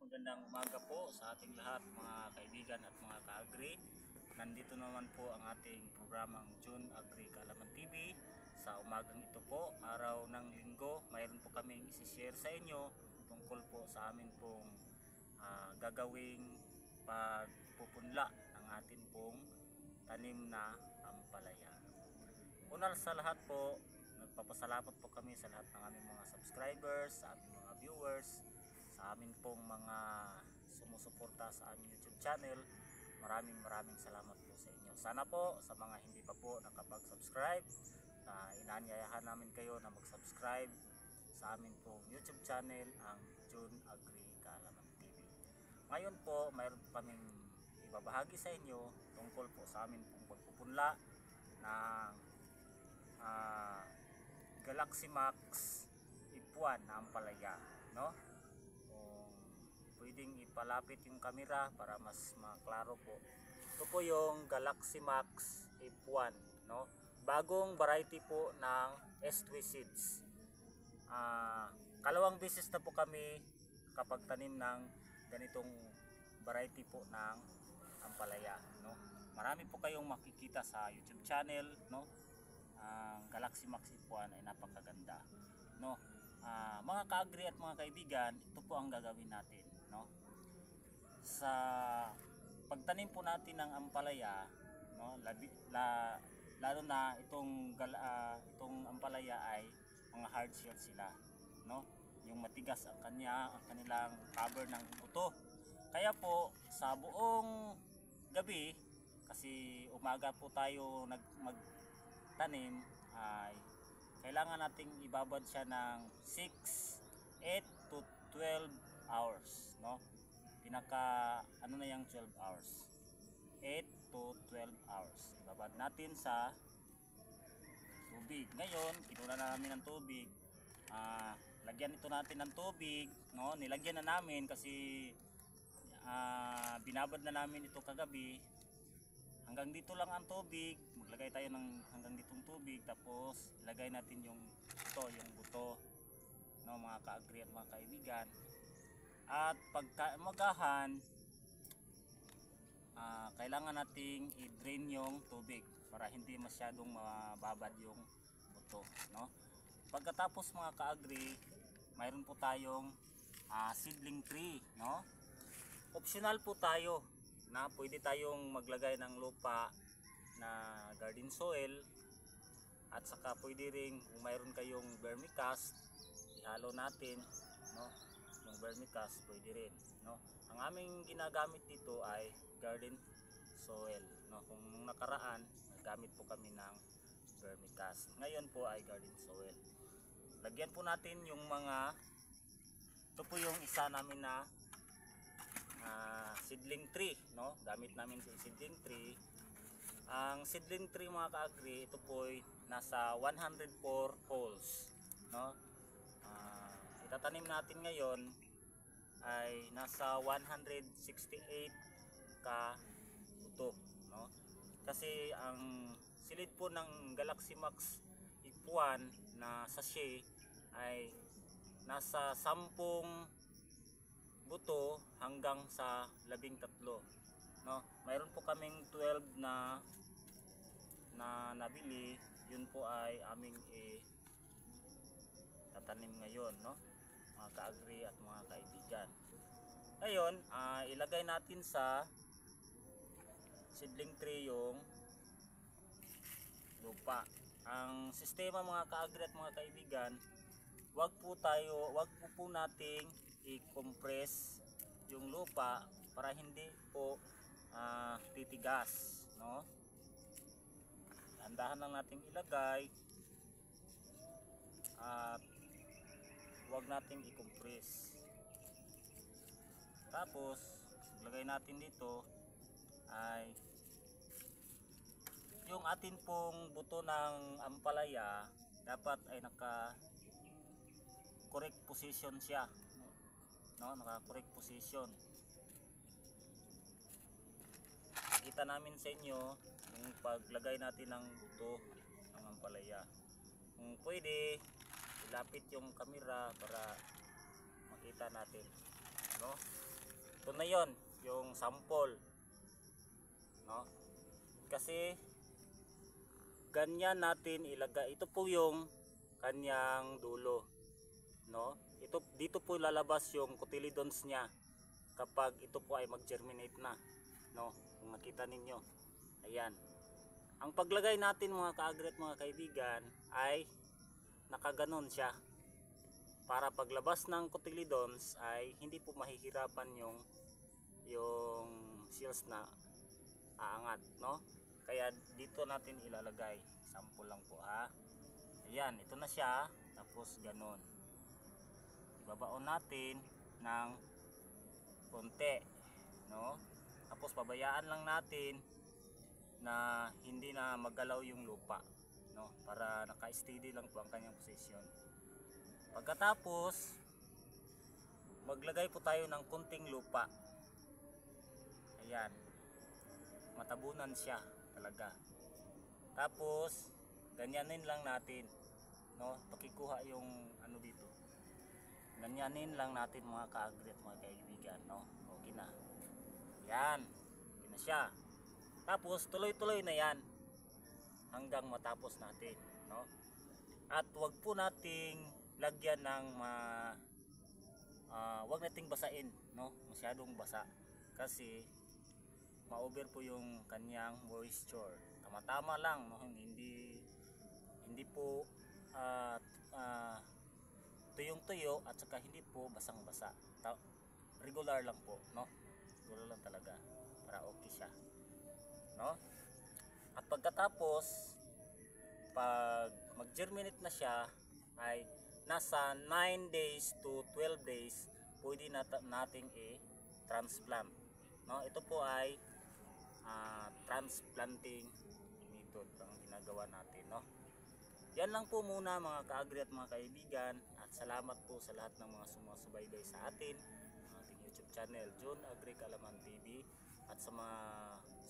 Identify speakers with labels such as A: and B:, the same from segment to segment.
A: magandang umaga po sa ating lahat mga kaibigan at mga ka-agri. Nandito naman po ang ating programang June Agri Kaalaman TV. Sa umagang ito po, araw ng linggo, mayroon po kaming isi-share sa inyo tungkol po sa amin pong gagawing pagpupunla ng atin pong tanim na ampalaya. Una sa lahat po, nagpapasalamat po kami sa lahat ng aming mga subscribers, sa aming mga viewers, sa amin pong mga sumusuporta sa aming YouTube channel. Maraming salamat po sa inyo. Sana po sa mga hindi pa po nakapag-subscribe, inaanyayahan namin kayo na mag-subscribe sa amin pong YouTube channel, ang June Agri Kaalaman TV. Ngayon po, mayroon po kaming ibabahagi sa inyo tungkol po sa amin pong pagpupunla ng Galaxy Max Ipuan na ampalaya, no? Kung pwedeng ipalapit yung camera para mas maklaro po. Ito po yung Galaxy Max Ipuan, no? Bagong variety po ng S2 seeds. Kalawang beses na po kami kapag tanim ng ganitong variety po ng ampalaya, no? Marami po kayong makikita sa YouTube channel, no? Ang Galaxy Max Ipuan ay napakaganda, no? Mga ka-agri at mga kaibigan, ito po ang gagawin natin, no? Sa pagtanim po natin ng ampalaya, no, lalo na itong ampalaya ay mga hard shell sila, no? Yung matigas ang kanilang cover ng buto. Kaya po sa buong gabi, kasi umaga po tayo magtanim, ay kailangan nating ibabad siya ng 8 to 12 hours, no? Ano na yung 12 hours, 8 to 12 hours ibabad natin sa tubig. Ngayon kinuna na namin ng tubig, lagyan ito natin ng tubig, no? Nilagyan na namin kasi binabad na namin ito kagabi. Hanggang dito lang ang tubig, maglagay tayo ng hanggang ditong tubig, tapos ilagay natin yung buto, no, mga ka-agri at mga kaibigan. At pagka umagahan, kailangan nating i-drain yung tubig para hindi masyadong mababad yung buto, no? Pagkatapos mga ka-agri, mayroon po tayong seedling tree, no? Optional po tayo na pwede tayong maglagay ng lupa na garden soil, at saka pwede ring kung mayroon kayong vermicast, ihalo natin, no? Yung vermicast pwede rin, no? Ang aming ginagamit dito ay garden soil, no? Kung nung nakaraan nagamit po kami ng vermicast, ngayon po ay garden soil. Lagyan po natin yung ito po yung isa namin na seedling tree, no? Gamit namin yung seedling tree. Ang seedling tree mga ka-agri, ito po ay nasa 104 holes, no? Itatanim natin ngayon ay nasa 168 ka buto, no? Kasi ang silid po ng Galaxy Max Ipuan na sachet ay nasa 10 buto hanggang sa 13, no? Mayroon po kaming 12 na nabili, yun po ay aming tatanim ngayon, no, mga ka-agri at mga kaibigan. Ngayon, ilagay natin sa seedling tray yung lupa. Ang sistema mga ka-agri at mga kaibigan, wag po nating i-compress yung lupa para hindi po titigas, no? Dahan lang nating ilagay at wag nating i-compress. Tapos ilagay natin dito ay yung atin pong buto ng ampalaya, dapat ay naka correct position siya, no? Naka correct position. Kita namin sa inyo yung paglagay natin ng buto ng ampalaya. Kung pwede, ilapit yung camera para makita natin, no? no? Ito na 'yon, yung sample, no? Kasi ganyan natin ilagay. Ito po yung kanyang dulo, no? Dito po lalabas yung cotyledons niya kapag ito po ay mag-germinate na, no? Kung nakita ninyo, ayan. Ang paglagay natin mga ka-agri at mga kaibigan ay nakaganon siya, para paglabas ng cotyledons ay hindi po mahihirapan yung seals na aangat, no? Kaya dito natin ilalagay, sample lang po ha. Ayan, ito na siya, tapos ganon. Ibabaon natin ng konti, no? Tapos pabayaan lang natin na hindi na magalaw yung lupa, no? Para naka-steady lang po ang kanyang position. Pagkatapos, maglagay po tayo ng kunting lupa. Ayan, matabunan siya talaga. Tapos ganyanin lang natin, no? Pakikuha yung ano dito. Ganyanin lang natin mga ka-agri at mga kaibigan, no? Okay na. Yan, okay na siya. Tapos tuloy-tuloy na yan hanggang matapos natin, no? At wag po nating lagyan ng wag nating basain, no? Masyadong basa kasi ma-over po yung kanyang moisture. Tama-tama lang, no? Hindi po tuyong-tuyo at saka hindi po basang-basa. Regular lang po, no? Regular lang talaga para okay siya, no? At pagkatapos, pag mag-germinate na siya ay nasa 9 days to 12 days pwede nating i-transplant, no? Ito po ay transplanting method ang ginagawa natin, no? Yan lang po muna mga ka-agri at mga kaibigan, at salamat po sa lahat ng mga sumusubaybay sa atin, ang ating YouTube channel John Agri Kalaman TV, at sa mga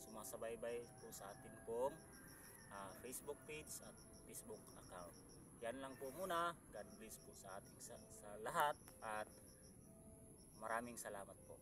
A: sumasabay-bay po sa atin pong Facebook page at Facebook account. Yan lang po muna. God bless po sa ating sa lahat, at maraming salamat po.